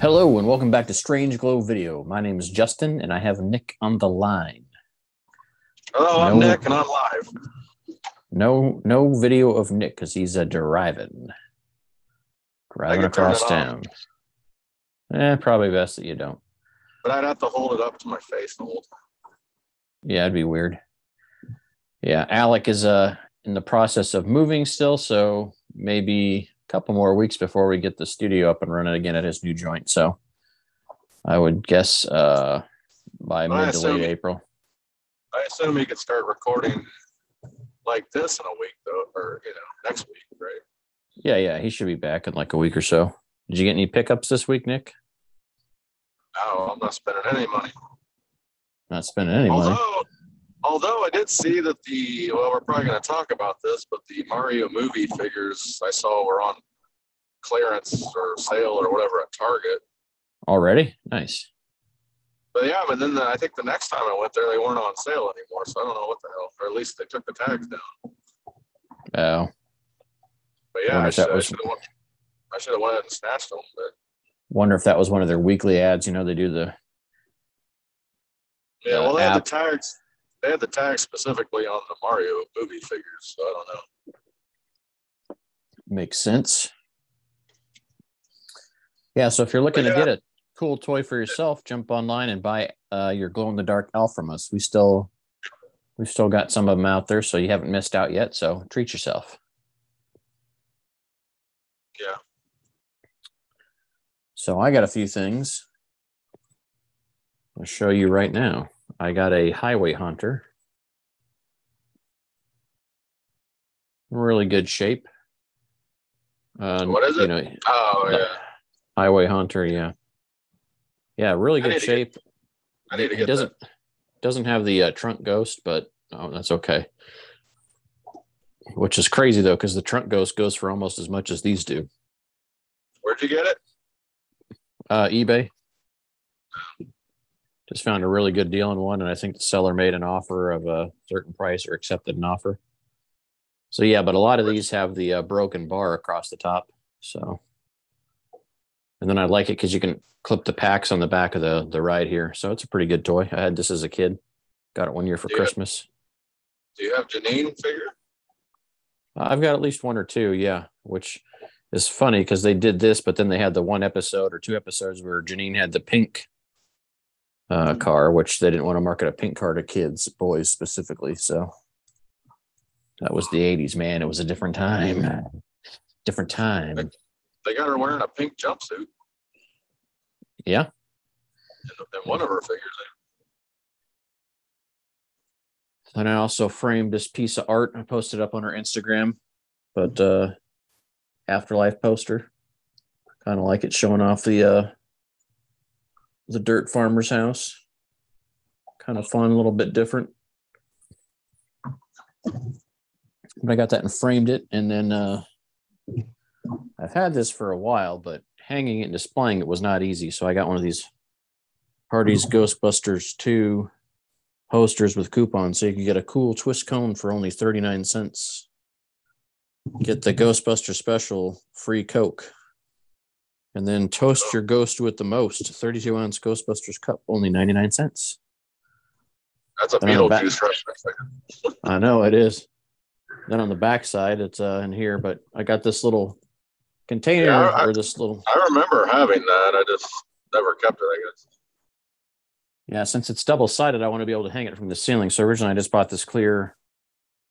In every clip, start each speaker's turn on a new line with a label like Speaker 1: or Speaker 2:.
Speaker 1: Hello and welcome back to Strange Glow Video. My name is Justin and I have Nick on the line.
Speaker 2: Hello, I'm Nick and I'm live.
Speaker 1: No video of Nick because he's driving across town. Probably best that you don't.
Speaker 2: But I'd have to hold it up to my face the whole time.
Speaker 1: Yeah, it'd be weird. Yeah, Alec is in the process of moving still, so maybe a couple more weeks before we get the studio up and running again at his new joint. So I would guess by mid to late April.
Speaker 2: I assume he could start recording like this in a week, though, or next week, right?
Speaker 1: Yeah, he should be back in like a week or so. Did you get any pickups this week, Nick?
Speaker 2: No, I'm not spending any money.
Speaker 1: Not spending any money.
Speaker 2: Although I did see that we're probably going to talk about this, but the Mario movie figures I saw were on clearance or sale or whatever at Target.
Speaker 1: Already? Nice.
Speaker 2: But then I think the next time I went there, they weren't on sale anymore. So I don't know what the hell, or at least they took the tags down.
Speaker 1: Oh.
Speaker 2: But yeah, I should have went ahead and snatched them. But
Speaker 1: wonder if that was one of their weekly ads. You know, they do the.
Speaker 2: Yeah, well, they had the tags. They had the tags specifically on the Mario movie figures, so I don't know.
Speaker 1: Makes sense. Yeah, so if you're looking to get a cool toy for yourself, jump online and buy your glow-in-the-dark elf from us. We've still got some of them out there, so you haven't missed out yet. So treat yourself.
Speaker 2: Yeah.
Speaker 1: So I got a few things. I'll show you right now. I got a Highway Hunter. Really good shape.
Speaker 2: What is it?
Speaker 1: Highway Hunter, yeah. Yeah, really good shape. It doesn't have the trunk ghost, but that's okay. Which is crazy, though, because the trunk ghost goes for almost as much as these do.
Speaker 2: Where'd you get it?
Speaker 1: eBay. Just found a really good deal on one, and I think the seller made an offer of a certain price or accepted an offer. So, yeah, but a lot of these have the broken bar across the top. So, and then I like it because you can clip the packs on the back of the ride here. So it's a pretty good toy. I had this as a kid. Got it one year for Christmas.
Speaker 2: Do you have Janine figure?
Speaker 1: I've got at least one or two, yeah, which is funny because they did this, but then they had the one episode or two episodes where Janine had the pink car, which they didn't want to market a pink car to kids, boys specifically. So that was the 80s, man. It was a different time. Different time.
Speaker 2: They got her wearing a pink jumpsuit.
Speaker 1: Yeah.
Speaker 2: And one of her figures.
Speaker 1: And I also framed this piece of art. I posted up on our Instagram, but Afterlife poster. Kind of like it, showing off the dirt farmer's house. Kind of fun, a little bit different. But I got that and framed it, and then I've had this for a while, but hanging it and displaying it was not easy. So I got one of these Hardy's Ghostbusters 2 posters with coupons, so you can get a cool twist cone for only 39 cents. Get the Ghostbuster special free Coke. And then toast your ghost with the most. 32-ounce Ghostbusters cup, only 99 cents.
Speaker 2: That's a Beetlejuice reference.
Speaker 1: I know it is. Then on the back side, it's in here, but I got this little container I
Speaker 2: remember having that. I just never kept it, I guess.
Speaker 1: Yeah, since it's double-sided, I want to be able to hang it from the ceiling. So originally I just bought this clear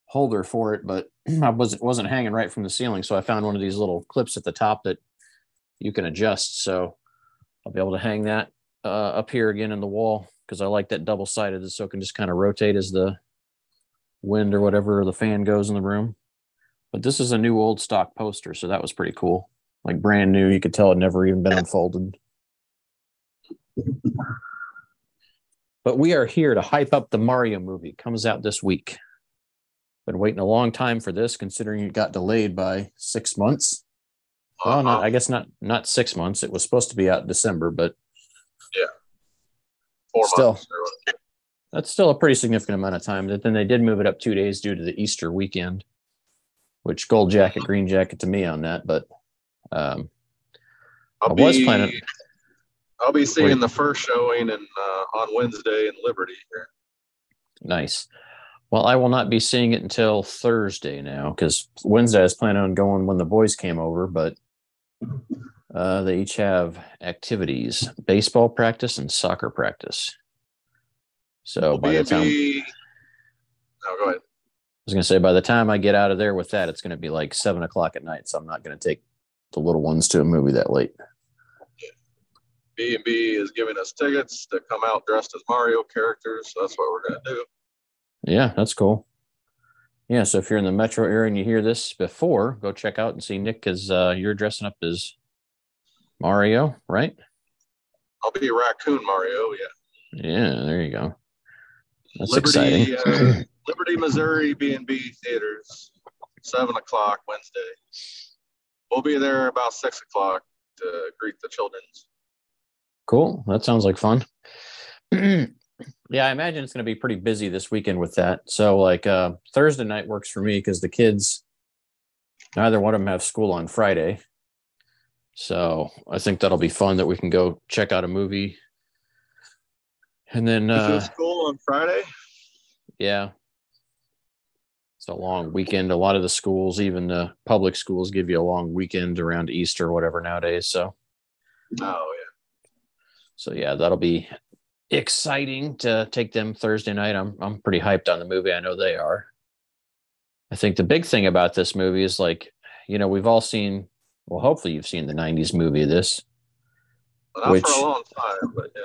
Speaker 1: holder for it, but I wasn't hanging right from the ceiling. So I found one of these little clips at the top that you can adjust. So I'll be able to hang that up here again in the wall because I like that double-sided, so it can just kind of rotate as the wind or whatever, or the fan goes in the room. But this is a new old stock poster, so that was pretty cool. Like brand new. You could tell it never even been unfolded. But we are here to hype up the Mario movie. Comes out this week. Been waiting a long time for this, considering it got delayed by 6 months. Well, I guess not 6 months. It was supposed to be out in December, but
Speaker 2: yeah, 4 months.
Speaker 1: That's still a pretty significant amount of time. Then they did move it up 2 days due to the Easter weekend, which gold jacket, green jacket to me on that. But I was planning.
Speaker 2: I'll be seeing the first showing on Wednesday in Liberty here.
Speaker 1: Nice. Well, I will not be seeing it until Thursday now, because Wednesday I was planning on going when the boys came over, but they each have activities, baseball practice and soccer practice. So by the time,
Speaker 2: go ahead.
Speaker 1: I was going to say, by the time I get out of there with that, it's going to be like 7:00 at night. So I'm not going to take the little ones to a movie that late.
Speaker 2: B&B is giving us tickets to come out dressed as Mario characters. So that's what we're going to do.
Speaker 1: Yeah, that's cool. Yeah, so if you're in the metro area and you hear this before, go check out and see Nick, because you're dressing up as Mario, right?
Speaker 2: I'll be Raccoon Mario, yeah.
Speaker 1: Yeah, there you go. That's
Speaker 2: Liberty,
Speaker 1: exciting.
Speaker 2: Liberty, Missouri, B&B Theaters, 7:00 Wednesday. We'll be there about 6:00 to greet the children.
Speaker 1: Cool. That sounds like fun. Yeah, I imagine it's going to be pretty busy this weekend with that. So like Thursday night works for me because the kids, neither one of them have school on Friday. So I think that'll be fun that we can go check out a movie. And then
Speaker 2: school on Friday?
Speaker 1: Yeah. It's a long weekend. A lot of the schools, even the public schools, give you a long weekend around Easter or whatever nowadays. So yeah, that'll be exciting to take them Thursday night. I'm pretty hyped on the movie. I know they are. I think the big thing about this movie is, like, we've all seen, well, hopefully you've seen the 90s movie of this.
Speaker 2: Not for a long time, but yeah.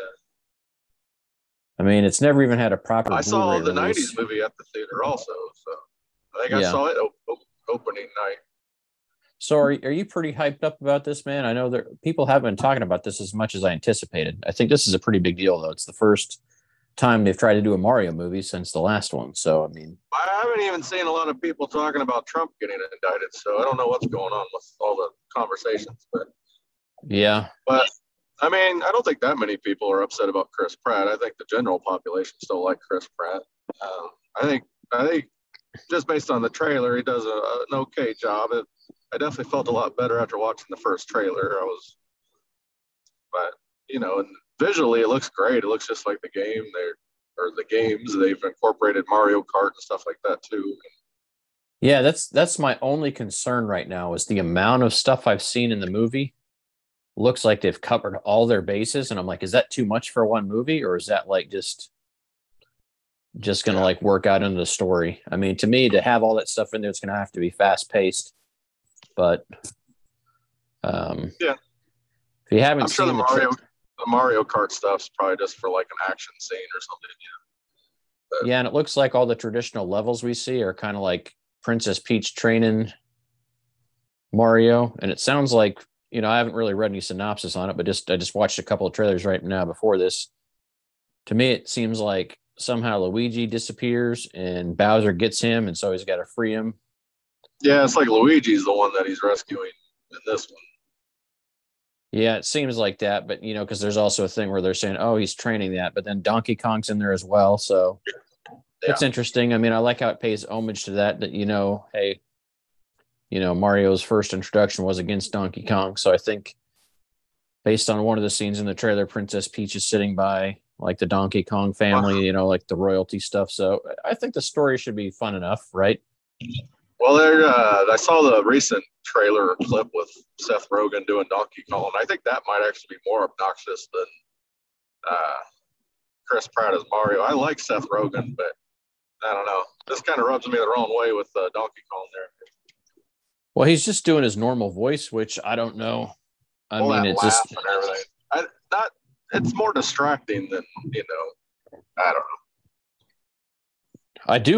Speaker 1: I mean, it's never even had a proper
Speaker 2: I saw
Speaker 1: Blu-ray
Speaker 2: the
Speaker 1: release.
Speaker 2: 90s movie at the theater also, so I think I saw it opening night.
Speaker 1: So are you pretty hyped up about this, man? I know that people haven't been talking about this as much as I anticipated. I think this is a pretty big deal, though. It's the first time they've tried to do a Mario movie since the last one. So, I mean,
Speaker 2: I haven't even seen a lot of people talking about Trump getting indicted, so I don't know what's going on with all the conversations. But
Speaker 1: yeah.
Speaker 2: But, I mean, I don't think that many people are upset about Chris Pratt. I think the general population still like Chris Pratt. I think just based on the trailer, he does an okay job. I definitely felt a lot better after watching the first trailer. But and visually it looks great. It looks just like the game. The games. They've incorporated Mario Kart and stuff like that too.
Speaker 1: Yeah, that's my only concern right now is the amount of stuff I've seen in the movie. Looks like they've covered all their bases, and I'm like, is that too much for one movie, or is that like just gonna like work out into the story? I mean, to me, to have all that stuff in there, it's gonna have to be fast paced. But if you haven't seen
Speaker 2: the Mario Kart stuff's probably just for like an action scene or something.
Speaker 1: Yeah, and it looks like all the traditional levels we see are kind of like Princess Peach training Mario, and it sounds like, I haven't really read any synopsis on it, but I just watched a couple of trailers right now before this. To me, it seems like somehow Luigi disappears and Bowser gets him, and so he's got to free him.
Speaker 2: Yeah, it's like Luigi's the one that he's rescuing in this one.
Speaker 1: Yeah, it seems like that, but because there's also a thing where they're saying, oh, he's training that, but then Donkey Kong's in there as well, so it's interesting. I mean, I like how it pays homage to that hey, Mario's first introduction was against Donkey Kong, so I think based on one of the scenes in the trailer, Princess Peach is sitting by like the Donkey Kong family, like the royalty stuff. So I think the story should be fun enough, right?
Speaker 2: Well, I saw the recent trailer clip with Seth Rogen doing Donkey Kong. I think that might actually be more obnoxious than Chris Pratt as Mario. I like Seth Rogen, but I don't know. This kind of rubs me the wrong way with Donkey Kong there.
Speaker 1: Well, he's just doing his normal voice, which I don't know. I mean, it's just
Speaker 2: and everything. It's more distracting than I don't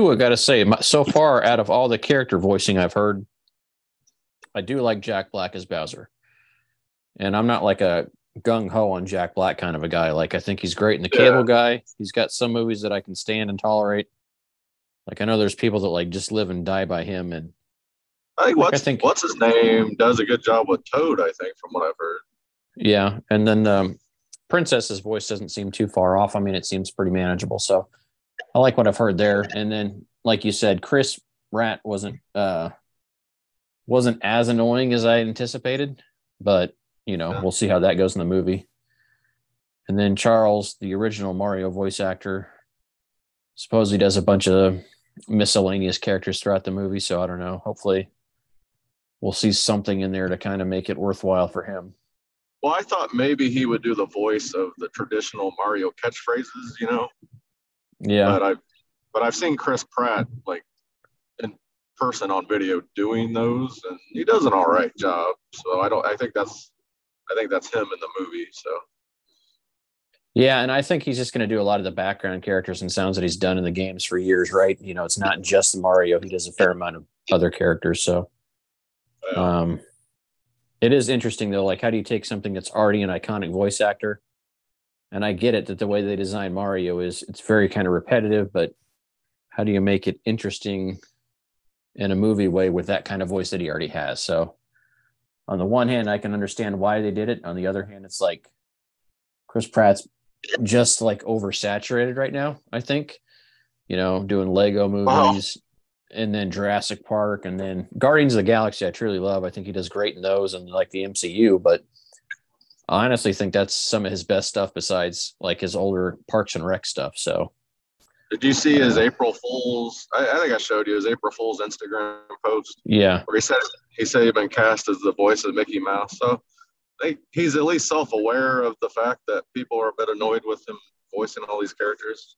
Speaker 2: know.
Speaker 1: I got to say, so far out of all the character voicing I've heard, I do like Jack Black as Bowser. And I'm not like a gung-ho on Jack Black kind of a guy. Like, I think he's great in The Cable Guy. He's got some movies that I can stand and tolerate. Like, I know there's people that like just live and die by him. And
Speaker 2: I think what's his name does a good job with Toad, I think, from what I've heard.
Speaker 1: Yeah. And then Princess's voice doesn't seem too far off. I mean, it seems pretty manageable. So I like what I've heard there. And then, like you said, Chris Pratt wasn't as annoying as I anticipated, but we'll see how that goes in the movie. And then Charles, the original Mario voice actor, supposedly does a bunch of miscellaneous characters throughout the movie. So I don't know. Hopefully we'll see something in there to kind of make it worthwhile for him.
Speaker 2: Well, I thought maybe he would do the voice of the traditional Mario catchphrases,
Speaker 1: Yeah.
Speaker 2: but I've seen Chris Pratt like in person on video doing those, and he does an all right job. So I think that's him in the movie. So
Speaker 1: Yeah, and I think he's just going to do a lot of the background characters and sounds that he's done in the games for years, right? It's not just Mario. He does a fair amount of other characters. So
Speaker 2: yeah.
Speaker 1: it is interesting, though. Like, how do you take something that's already an iconic voice actor? And I get it that the way they design Mario is it's very kind of repetitive, but how do you make it interesting in a movie way with that kind of voice that he already has? So on the one hand, I can understand why they did it. On the other hand, it's like Chris Pratt's just like oversaturated right now, I think, doing Lego
Speaker 2: Well,
Speaker 1: movies and then Jurassic Park and then Guardians of the Galaxy. I truly love. I think he does great in those and like the MCU, but I honestly think that's some of his best stuff besides like his older Parks and Rec stuff. So
Speaker 2: did you see
Speaker 1: I don't
Speaker 2: his
Speaker 1: know.
Speaker 2: April Fool's? I think I showed you his April Fool's Instagram post
Speaker 1: Yeah.
Speaker 2: where he said he'd been cast as the voice of Mickey Mouse. So he's at least self-aware of the fact that people are a bit annoyed with him voicing all these characters.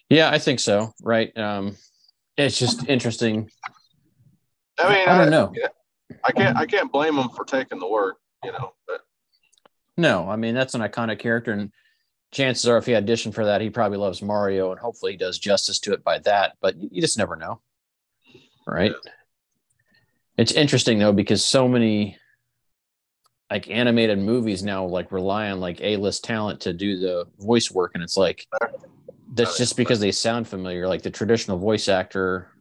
Speaker 1: Yeah, I think so. Right. It's just interesting.
Speaker 2: I mean,
Speaker 1: I don't know.
Speaker 2: I can't blame him for taking the work, But
Speaker 1: No, I mean, that's an iconic character. And chances are if he auditioned for that, he probably loves Mario and hopefully he does justice to it by that. But you just never know. Right.
Speaker 2: yeah,
Speaker 1: It's interesting though, because so many like animated movies now like rely on like A-list talent to do the voice work. And it's like,
Speaker 2: I
Speaker 1: that's
Speaker 2: mean,
Speaker 1: just because they sound familiar. Like the traditional voice actor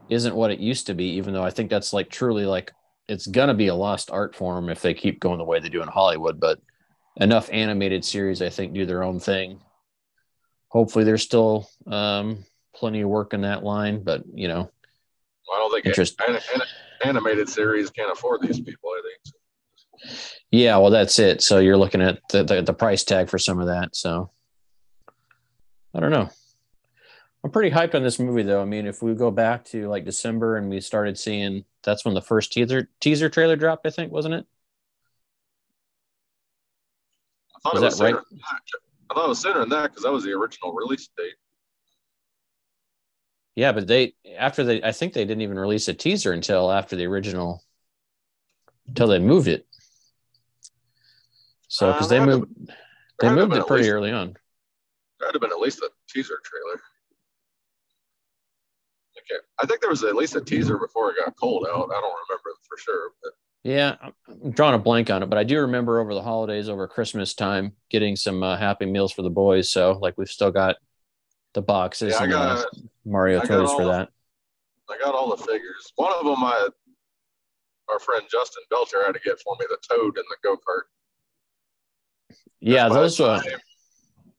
Speaker 1: isn't what it used to be, even though I think that's like truly like it's gonna be a lost art form if they keep going the way they do in Hollywood. But enough animated series, I think, do their own thing. Hopefully, there's still plenty of work in that line, but
Speaker 2: I don't think
Speaker 1: interest.
Speaker 2: animated series can't afford these people. I think.
Speaker 1: Yeah, well, that's it. So you're looking at the price tag for some of that. So I don't know. I'm pretty hyped on this movie, though. I mean, if we go back to like December and we started seeing, that's when the first teaser trailer dropped, I think, wasn't it?
Speaker 2: I thought
Speaker 1: Was
Speaker 2: it was
Speaker 1: that
Speaker 2: sooner.
Speaker 1: right?
Speaker 2: I thought it was sooner than that because that was the original release date.
Speaker 1: Yeah, but I think they didn't even release a teaser until after the original, until they moved it. So because
Speaker 2: There had to there
Speaker 1: they
Speaker 2: had to have
Speaker 1: moved
Speaker 2: been
Speaker 1: it
Speaker 2: at
Speaker 1: pretty
Speaker 2: least
Speaker 1: early on.
Speaker 2: there had to have been at least a teaser trailer. Okay, I think there was at least a teaser before it got cold out. I don't remember for sure, but
Speaker 1: Yeah, I'm drawing a blank on it, but I do remember over the holidays, over Christmas time, getting some Happy Meals for the boys. So like we've still got the
Speaker 2: yeah,
Speaker 1: boxes
Speaker 2: I
Speaker 1: and
Speaker 2: got
Speaker 1: Mario
Speaker 2: I got
Speaker 1: toys for
Speaker 2: all the
Speaker 1: that.
Speaker 2: I got all the figures. One of them, our friend Justin Belcher had to get for me the Toad in the go kart because
Speaker 1: Yeah, those.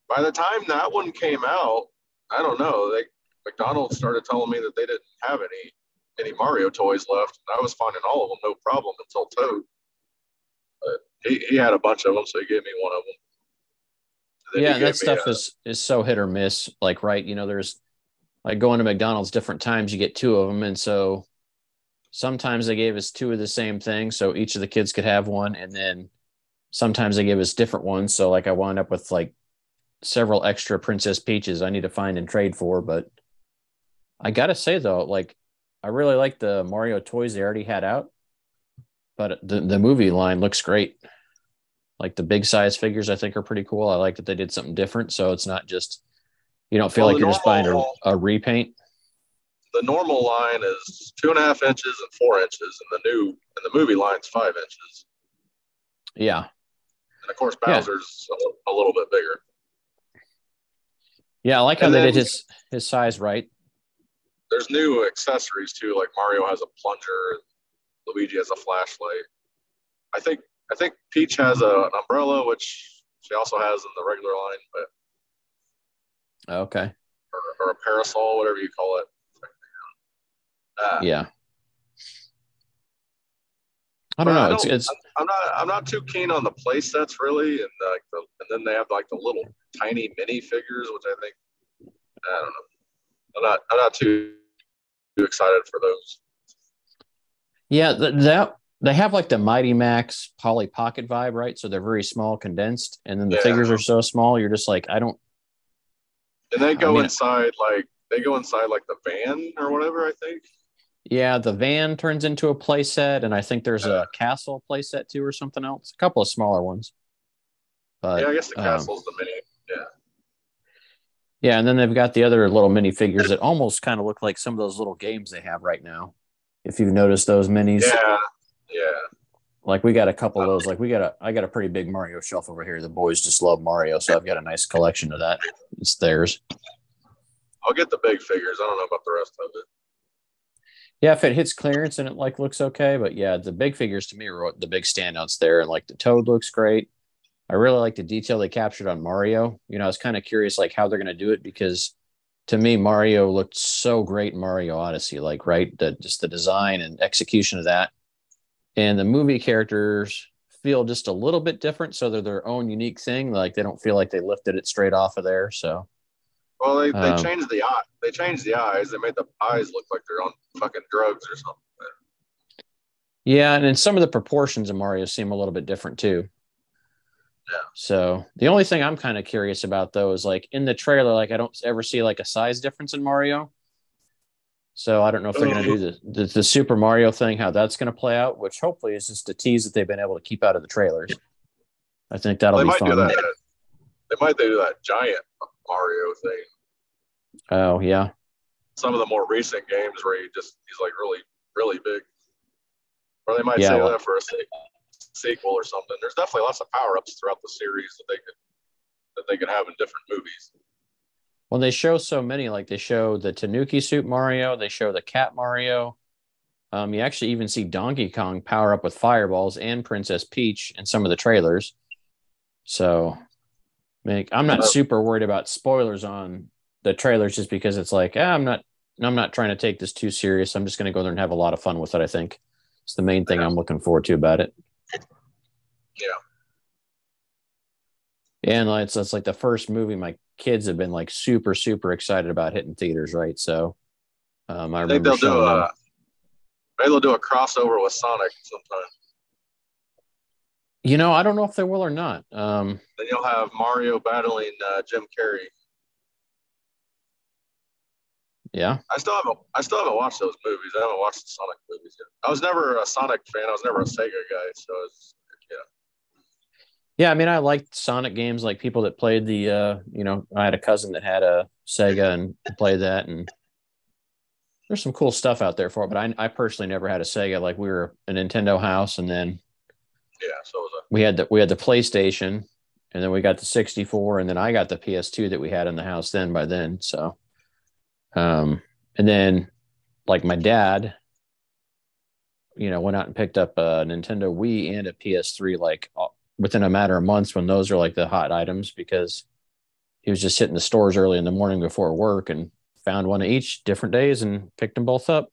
Speaker 2: by the time that one came out, I don't know. McDonald's started telling me that they didn't have any Mario toys left. And I was finding all of them no problem until Toad. But he had a bunch of them, so he gave me one of them. And then
Speaker 1: Yeah,
Speaker 2: he
Speaker 1: and that
Speaker 2: gave me
Speaker 1: stuff is so hit or miss. Like, right, there's like going to McDonald's different times, you get two of them, and so sometimes they gave us two of the same thing, so each of the kids could have one, and then sometimes they gave us different ones. So like I wound up with like several extra Princess Peaches I need to find and trade for. But I gotta say though, like I really like the Mario toys they already had out, but the movie line looks great. Like the big size figures, I think are pretty cool. I like that they did something different, so it's not just you don't feel
Speaker 2: well
Speaker 1: like you're just buying a repaint.
Speaker 2: the normal line is 2.5 inches and 4 inches, and the movie line's 5 inches.
Speaker 1: Yeah,
Speaker 2: And of course,
Speaker 1: yeah,
Speaker 2: Bowser's a little bit bigger.
Speaker 1: yeah. I like how
Speaker 2: And
Speaker 1: they
Speaker 2: then
Speaker 1: did his size right.
Speaker 2: there's new accessories too, like Mario has a plunger and Luigi has a flashlight. I think I think Peach has an umbrella, which she also has in the regular line, but
Speaker 1: Okay,
Speaker 2: or a parasol, whatever you call it. Uh,
Speaker 1: yeah. I don't
Speaker 2: but
Speaker 1: know.
Speaker 2: I don't. I'm not too keen on the play sets really, and then they have like the little tiny mini figures, which I think I don't know. I'm not too excited for those.
Speaker 1: Yeah, that they have like the Mighty Max Polly Pocket vibe, right? So they're very small, condensed, and then the
Speaker 2: Yeah,
Speaker 1: figures are so small. You're just like, I don't.
Speaker 2: and they
Speaker 1: I
Speaker 2: go
Speaker 1: mean,
Speaker 2: inside like the van or whatever. I think.
Speaker 1: yeah, the van turns into a play set, and I think there's
Speaker 2: Yeah,
Speaker 1: a castle play set too, or something else. A couple of smaller ones,
Speaker 2: yeah.
Speaker 1: but
Speaker 2: I guess the castle's the mini. Yeah.
Speaker 1: yeah, and then they've got the other little mini figures that almost kind of look like some of those little games they have right now. If you've noticed those minis,
Speaker 2: Yeah, yeah.
Speaker 1: like we got a couple of those. Like I got a pretty big Mario shelf over here. The boys just love Mario, so I've got a nice collection of that. It's theirs.
Speaker 2: I'll get the big figures. I don't know about the rest of it.
Speaker 1: Yeah, if it hits clearance and it like looks okay, but yeah, the big figures to me are the big standouts there. And like the Toad looks great. I really like the detail they captured on Mario. You know, I was kind of curious like how they're going to do it because to me Mario looked so great in Mario Odyssey. Like right, just the design and execution of that, and the movie characters feel just a little bit different, so they're their own unique thing. Like they don't feel like they lifted it straight off of there. So
Speaker 2: Well, they
Speaker 1: um,
Speaker 2: changed the eye. They changed the eyes. They made the eyes look like they're on fucking drugs or something.
Speaker 1: yeah, and then some of the proportions of Mario seem a little bit different too.
Speaker 2: Yeah.
Speaker 1: So the only thing I'm kind of curious about though is like in the trailer, like I don't ever see like a size difference in Mario. So I don't know if they're going to do the Super Mario thing, how that's going to play out, which hopefully is just a tease that they've been able to keep out of the trailers. I think that'll
Speaker 2: Well, they
Speaker 1: be
Speaker 2: might do
Speaker 1: fun.
Speaker 2: that. They might do that giant Mario thing.
Speaker 1: Oh yeah,
Speaker 2: Some of the more recent games where he's like really big. Or they might
Speaker 1: yeah.
Speaker 2: save that for a sequel or something. There's definitely lots of power ups throughout the series that they could have in different movies.
Speaker 1: Well, they show so many. Like they show the Tanuki suit Mario, they show the cat Mario. You actually even see Donkey Kong power up with fireballs and Princess Peach in some of the trailers. So, I'm not
Speaker 2: Uh,
Speaker 1: super worried about spoilers on the trailers, just because it's like I'm not trying to take this too serious. I'm just going to go there and have a lot of fun with it. I think it's the main thing
Speaker 2: yeah,
Speaker 1: I'm looking forward to about it.
Speaker 2: yeah.
Speaker 1: And it's like the first movie my kids have been like super excited about hitting theaters, right? So I
Speaker 2: I think
Speaker 1: remember showing them.
Speaker 2: maybe they'll do a crossover with Sonic sometime.
Speaker 1: You know, I don't know if they will or not.
Speaker 2: Then you'll have Mario battling Jim Carrey.
Speaker 1: Yeah.
Speaker 2: I still haven't watched those movies. I haven't watched the Sonic movies yet. I was never a Sonic fan. I was never a Sega guy. So yeah.
Speaker 1: Yeah, I mean, I liked Sonic games, like people that played I had a cousin that had a Sega and played that, and there's some cool stuff out there for it. But I personally never had a Sega. Like we were a Nintendo house, and then
Speaker 2: Yeah, so was I.
Speaker 1: we had the PlayStation, and then we got the 64, and then I got the PS2 that we had in the house then by then. So, and then like my dad, went out and picked up a Nintendo Wii and a PS3 like within a matter of months, when those are like the hot items, because he was just hitting the stores early in the morning before work and found one of each different days and picked them both up.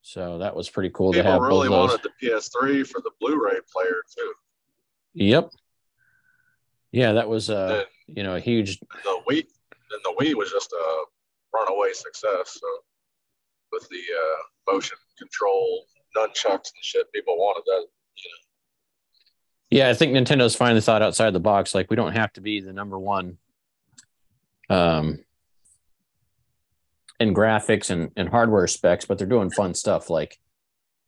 Speaker 1: So that was pretty cool to
Speaker 2: People
Speaker 1: have both
Speaker 2: really
Speaker 1: of those.
Speaker 2: wanted the PS3 for the Blu-ray player too.
Speaker 1: Yep. Yeah, that was
Speaker 2: And
Speaker 1: a huge.
Speaker 2: the Wii was just a runaway success. So with the motion control nunchucks and shit, people wanted that.
Speaker 1: Yeah, I think Nintendo's finally thought outside the box. Like we don't have to be the number one um in graphics and hardware specs, but they're doing fun stuff. Like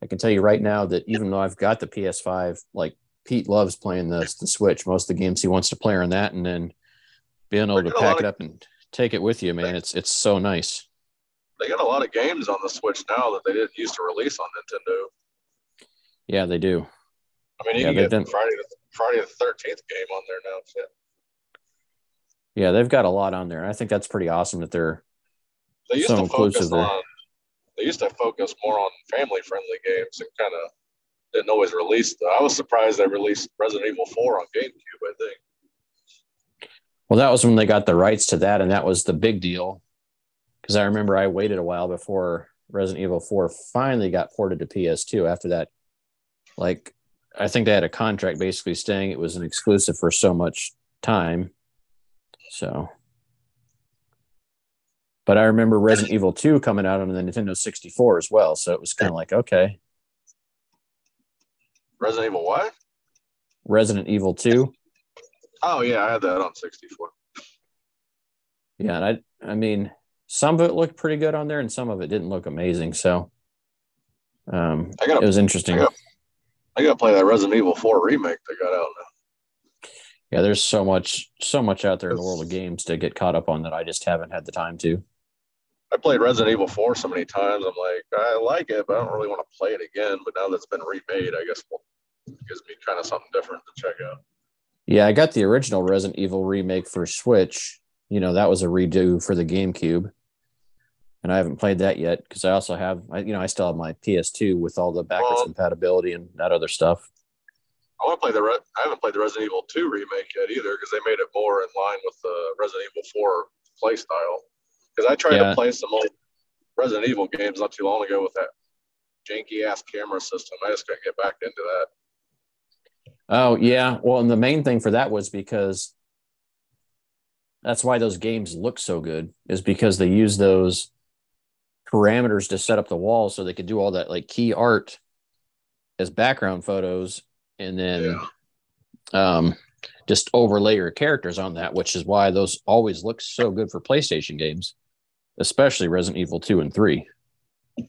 Speaker 1: I can tell you right now that even though I've got the PS5, like Pete loves playing the Switch. Most of the games he wants to play on that, and then being able to pack it up and take it with you, man. It's so nice.
Speaker 2: They got a lot of games on the Switch now that they didn't used to release on Nintendo.
Speaker 1: Yeah, they do.
Speaker 2: I mean, you
Speaker 1: Yeah,
Speaker 2: can
Speaker 1: they've
Speaker 2: get
Speaker 1: done.
Speaker 2: Friday the 13th game on there now. Shit.
Speaker 1: Yeah, they've got a lot on there. I think that's pretty awesome that they're
Speaker 2: They used
Speaker 1: so
Speaker 2: to
Speaker 1: inclusive
Speaker 2: focus
Speaker 1: there.
Speaker 2: on they used to focus more on family friendly games and kind of didn't always release. I was surprised they released Resident Evil 4 on GameCube. I think.
Speaker 1: Well, that was when they got the rights to that, and that was the big deal. Because I remember I waited a while before Resident Evil 4 finally got ported to PS2 after that, like I think they had a contract basically saying it was an exclusive for so much time. So, but I remember Resident Evil 2 coming out on the Nintendo 64 as well. So it was kind of like, okay.
Speaker 2: Resident Evil what?
Speaker 1: Resident Evil 2.
Speaker 2: Oh, yeah, I had that on 64.
Speaker 1: Yeah, and I mean, some of it looked pretty good on there, and some of it didn't look amazing. So, it was interesting.
Speaker 2: I gotta play that Resident Evil 4 remake that got out now.
Speaker 1: Yeah, there's so much out there in the world of games to get caught up on that I just haven't had the time to.
Speaker 2: I played Resident Evil 4 so many times. I'm like, I like it, but I don't really want to play it again. But now that's been remade, I guess it gives me kind of something different to check out.
Speaker 1: Yeah, I got the original Resident Evil remake for Switch. That was a redo for the GameCube. And I haven't played that yet because I also have, I still have my PS2 with all the backwards compatibility and that other stuff.
Speaker 2: I haven't played the Resident Evil 2 remake yet either because they made it more in line with the Resident Evil 4 play style. Because I tried to play some old Resident Evil games not too long ago with that janky ass camera system. I just couldn't get back into that.
Speaker 1: Oh, yeah. Well, and the main thing for that was because that's why those games look so good, is because they use those parameters to set up the wall so they could do all that like key art as background photos and then just overlay your characters on that, which is why those always look so good for PlayStation games, especially Resident Evil 2 and 3.
Speaker 2: Yeah.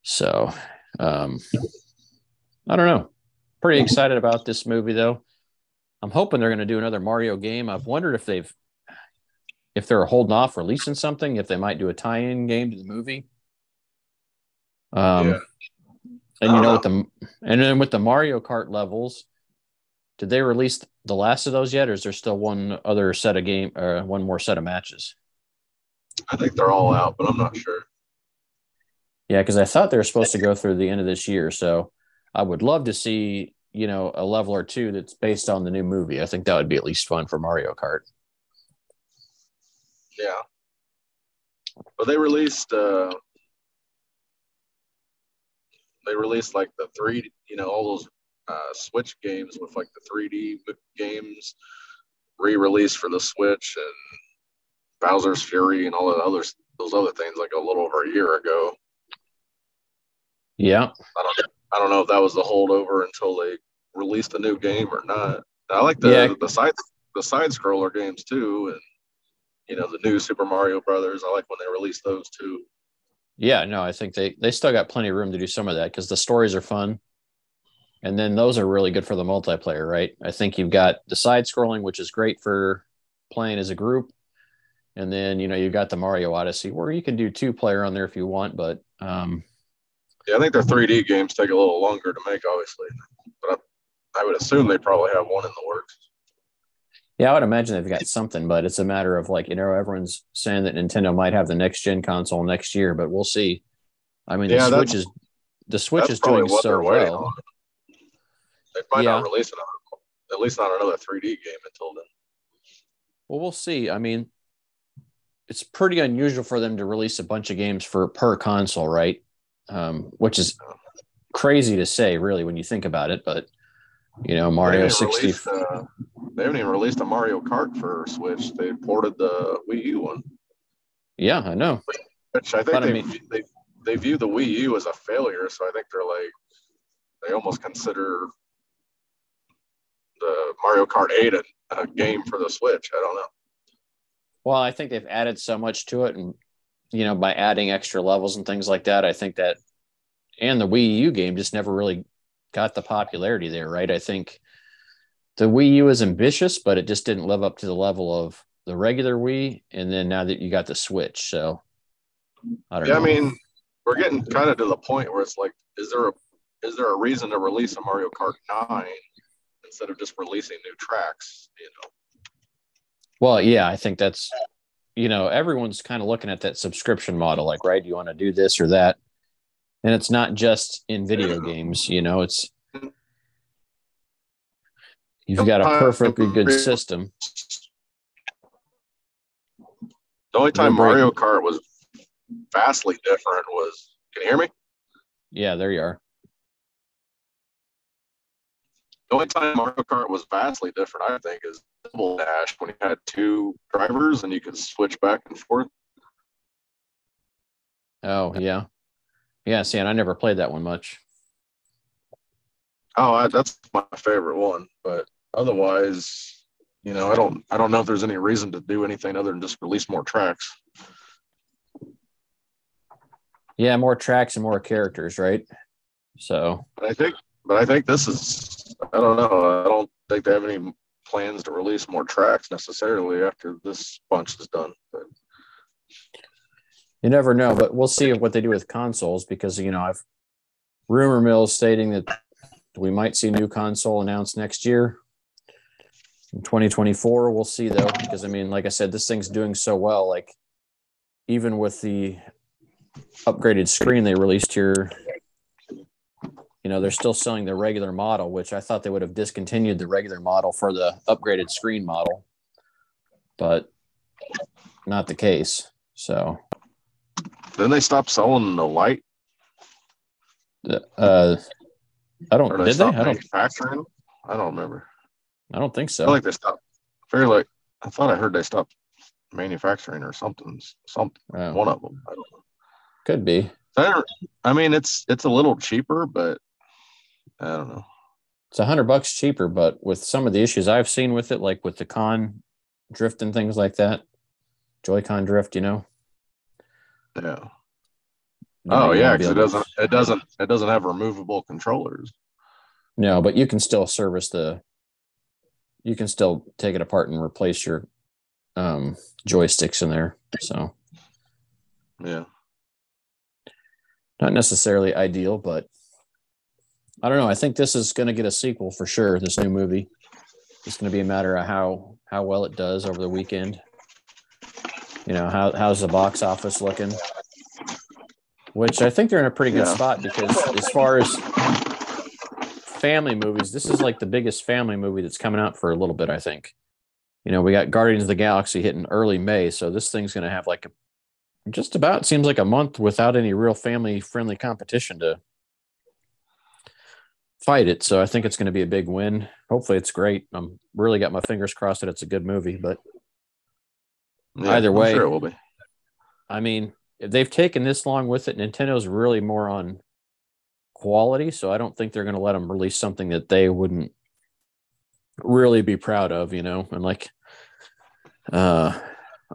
Speaker 1: So, I don't know. Pretty excited about this movie, though. I'm hoping they're going to do another Mario game. I've wondered if they're holding off releasing something, if they might do a tie-in game to the movie. And with the Mario Kart levels, did they release the last of those yet, or is there still one more set of matches?
Speaker 2: I think they're all out, but I'm not sure.
Speaker 1: Yeah, because I thought they were supposed to go through the end of this year, so I would love to see, a level or two that's based on the new movie. I think that would be at least fun for Mario Kart.
Speaker 2: Yeah. But they released like the 3D, all those Switch games with like the 3D games re-released for the Switch, and Bowser's Fury and all those other things like a little over a year ago.
Speaker 1: Yeah.
Speaker 2: I don't know if that was the holdover until they released a new game or not. I like the side scroller games too, and the new Super Mario Brothers. I like when they release those too.
Speaker 1: Yeah, no, I think they still got plenty of room to do some of that because the stories are fun. And then those are really good for the multiplayer, right? I think you've got the side scrolling, which is great for playing as a group. And then, you've got the Mario Odyssey where you can do 2-player on there if you want, but
Speaker 2: yeah, I think their 3D games take a little longer to make, obviously. But I would assume they probably have one in the works.
Speaker 1: Yeah, I would imagine they've got something, but it's a matter of everyone's saying that Nintendo might have the next gen console next year, but we'll see. I mean, the Switch is doing so well.
Speaker 2: They might not release at least not another 3D game until then.
Speaker 1: Well, we'll see. I mean, it's pretty unusual for them to release a bunch of games per console, right? Which is crazy to say, really, when you think about it. But Mario 60.
Speaker 2: They haven't even released a Mario Kart for Switch. They ported the Wii U one.
Speaker 1: Yeah, I know.
Speaker 2: Which I think they view the Wii U as a failure, so I think they almost consider the Mario Kart 8 a game for the Switch. I don't know.
Speaker 1: Well, I think they've added so much to it, and by adding extra levels and things like that, I think that, and the Wii U game just never really got the popularity there, right? I think the Wii U is ambitious, but it just didn't live up to the level of the regular Wii. And then now that you got the Switch, so I don't know.
Speaker 2: I mean, we're getting kind of to the point where it's like, is there a reason to release a Mario Kart 9 instead of just releasing new tracks?
Speaker 1: Well, yeah, I think that's, everyone's kind of looking at that subscription model, like, right, you want to do this or that. And it's not just in video games, it's, you've got a perfectly good system.
Speaker 2: The only time Mario Kart was vastly different was, can you hear me?
Speaker 1: Yeah, there you are.
Speaker 2: The only time Mario Kart was vastly different, I think, is Double Dash when you had two drivers and you could switch back and forth.
Speaker 1: Oh yeah, yeah. See, and I never played that one much.
Speaker 2: Oh, that's my favorite one. But otherwise, I don't know if there's any reason to do anything other than just release more tracks.
Speaker 1: Yeah, more tracks and more characters, right? So
Speaker 2: But I think this is. I don't know. I don't think they have any plans to release more tracks necessarily after this bunch is done. But
Speaker 1: you never know, but we'll see what they do with consoles because I've rumor mills stating that we might see a new console announced next year in 2024. We'll see though, because I mean, like I said, this thing's doing so well. Like even with the upgraded screen they released here, they're still selling the regular model, which I thought they would have discontinued the regular model for the upgraded screen model, but not the case. So
Speaker 2: then they stopped selling the light.
Speaker 1: I don't.
Speaker 2: Or they
Speaker 1: Did they?
Speaker 2: stopped manufacturing? I don't remember.
Speaker 1: I don't think
Speaker 2: I
Speaker 1: so.
Speaker 2: feel like they stopped. I thought I heard they stopped manufacturing or something. One of them. I don't know.
Speaker 1: Could be.
Speaker 2: I mean, it's a little cheaper, but I don't know.
Speaker 1: It's $100 cheaper, but with some of the issues I've seen with it, like with the con drift and things like that, Joy-Con drift,
Speaker 2: Yeah.
Speaker 1: Yeah,
Speaker 2: because it doesn't have removable controllers.
Speaker 1: No, but you can still you can still take it apart and replace your joysticks in there. So
Speaker 2: yeah,
Speaker 1: not necessarily ideal, but I don't know. I think this is going to get a sequel for sure. This new movie. It's going to be a matter of how well it does over the weekend. How's the box office looking? Which I think they're in a pretty good spot because as far as family movies, this is like the biggest family movie that's coming out for a little bit, I think. We got Guardians of the Galaxy hitting early May, so this thing's going to have just about seems like a month without any real family-friendly competition to fight it. So I think it's going to be a big win. Hopefully it's great. I'm really got my fingers crossed that it's a good movie, but either way,
Speaker 2: I'm sure it will be.
Speaker 1: I mean, if they've taken this long with it, Nintendo's really more on quality, so I don't think they're going to let them release something that they wouldn't really be proud of, and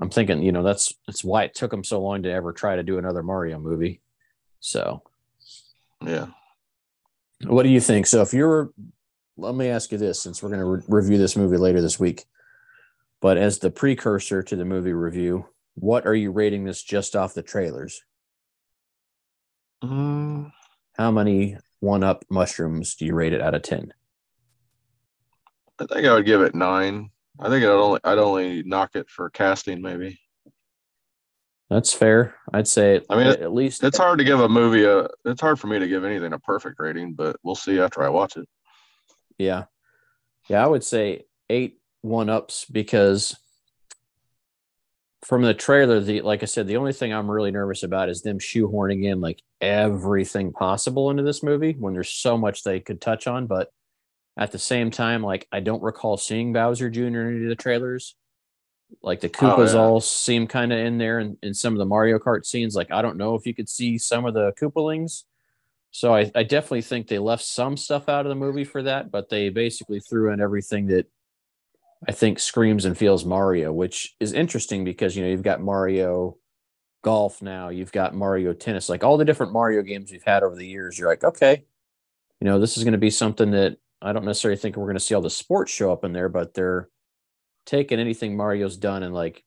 Speaker 1: I'm thinking, that's why it took them so long to ever try to do another Mario movie. So
Speaker 2: yeah.
Speaker 1: What do you think? So let me ask you this, since we're going to review this movie later this week, but as the precursor to the movie review, what are you rating this just off the trailers? How many 1-up mushrooms do you rate it out of 10?
Speaker 2: I think I would give it 9. I think I'd only knock it for casting, maybe.
Speaker 1: That's fair. I'd say at least
Speaker 2: it's hard to give a movie it's hard for me to give anything a perfect rating, but we'll see after I watch it.
Speaker 1: Yeah. Yeah, I would say 8 1-ups because from the trailer, like I said, the only thing I'm really nervous about is them shoehorning in like everything possible into this movie when there's so much they could touch on. But at the same time, like I don't recall seeing Bowser Jr. in any of the trailers. Like the Koopas all seem kind of in there in some of the Mario Kart scenes. Like I don't know if you could see some of the Koopalings. So I definitely think they left some stuff out of the movie for that, but they basically threw in everything that I think screams and feels Mario, which is interesting because, you've got Mario Golf now, you've got Mario Tennis, like all the different Mario games we've had over the years. You're like, okay, this is going to be something that I don't necessarily think we're going to see all the sports show up in there, but they're taking anything Mario's done and like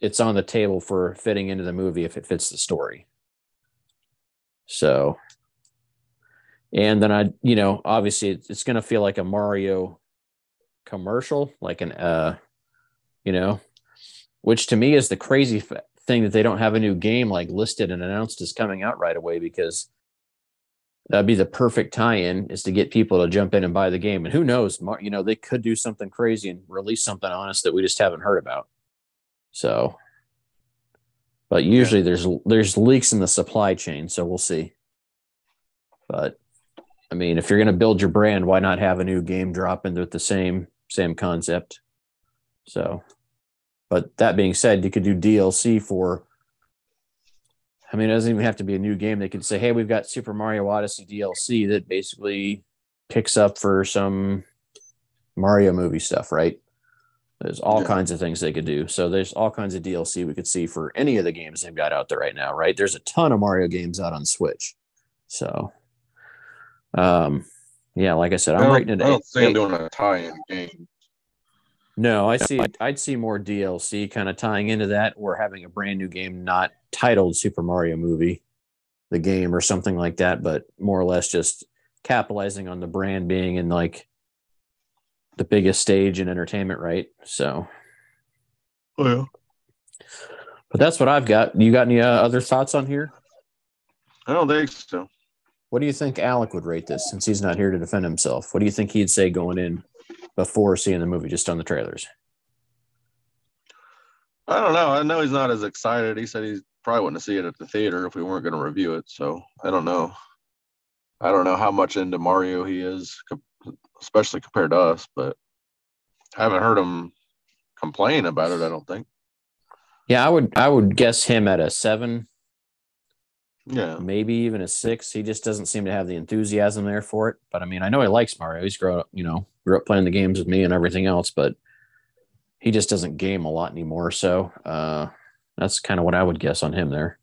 Speaker 1: it's on the table for fitting into the movie if it fits the story. So, and then obviously it's going to feel like a Mario commercial, like which to me is the crazy thing that they don't have a new game like listed and announced as coming out right away, because that'd be the perfect tie-in is to get people to jump in and buy the game. And who knows, they could do something crazy and release something on us that we just haven't heard about. So, but usually there's leaks in the supply chain, so we'll see. But I mean, if you're going to build your brand, why not have a new game drop into the same concept? So, but that being said, you could do DLC for. I mean, it doesn't even have to be a new game. They could say, "Hey, we've got Super Mario Odyssey DLC that basically picks up for some Mario movie stuff," right? There's all kinds of things they could do. So there's all kinds of DLC we could see for any of the games they've got out there right now, right? There's a ton of Mario games out on Switch. So, yeah, like I said, I'm rating it.
Speaker 2: I don't see them doing a tie-in game.
Speaker 1: No, I'd see more DLC kind of tying into that, or having a brand new game not titled Super Mario Movie, the game, or something like that, but more or less just capitalizing on the brand being in like the biggest stage in entertainment, right? So,
Speaker 2: yeah.
Speaker 1: But that's what I've got. You got any other thoughts on here?
Speaker 2: I don't think so.
Speaker 1: What do you think Alec would rate this, since he's not here to defend himself? What do you think he'd say going in before seeing the movie, just on the trailers?
Speaker 2: I don't know. I know he's not as excited. He said he probably wouldn't see it at the theater if we weren't going to review it. So I don't know. I don't know how much into Mario he is, especially compared to us, but I haven't heard him complain about it, I don't think.
Speaker 1: Yeah, I would guess him at a 7.
Speaker 2: Yeah.
Speaker 1: Maybe even a 6. He just doesn't seem to have the enthusiasm there for it. But I mean, I know he likes Mario. He's grew up playing the games with me and everything else, but he just doesn't game a lot anymore. So that's kind of what I would guess on him there.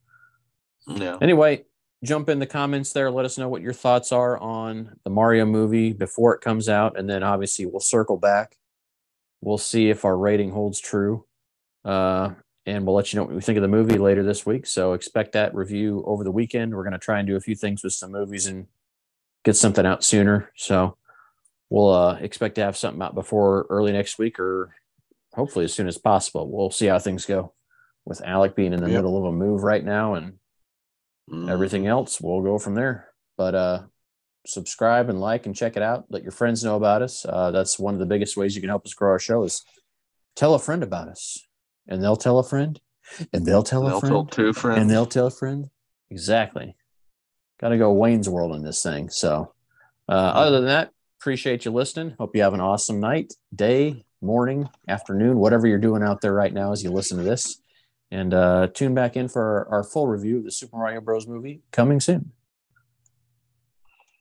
Speaker 2: Yeah.
Speaker 1: Anyway, jump in the comments there. Let us know what your thoughts are on the Mario movie before it comes out. And then obviously we'll circle back. We'll see if our rating holds true. And we'll let you know what we think of the movie later this week. So expect that review over the weekend. We're going to try and do a few things with some movies and get something out sooner. So we'll expect to have something out before early next week, or hopefully as soon as possible. We'll see how things go with Alec being in the middle of a move right now, and everything else. We'll go from there. But subscribe and like and check it out. Let your friends know about us. That's one of the biggest ways you can help us grow our show, is tell a friend about us. And they'll tell a friend, and they'll tell a friend,
Speaker 2: tell 2 friends,
Speaker 1: and they'll tell a friend. Exactly. Got to go Wayne's World in this thing. So, other than that, appreciate you listening. Hope you have an awesome night, day, morning, afternoon, whatever you're doing out there right now as you listen to this. And tune back in for our full review of the Super Mario Bros. Movie coming soon.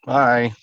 Speaker 2: Bye.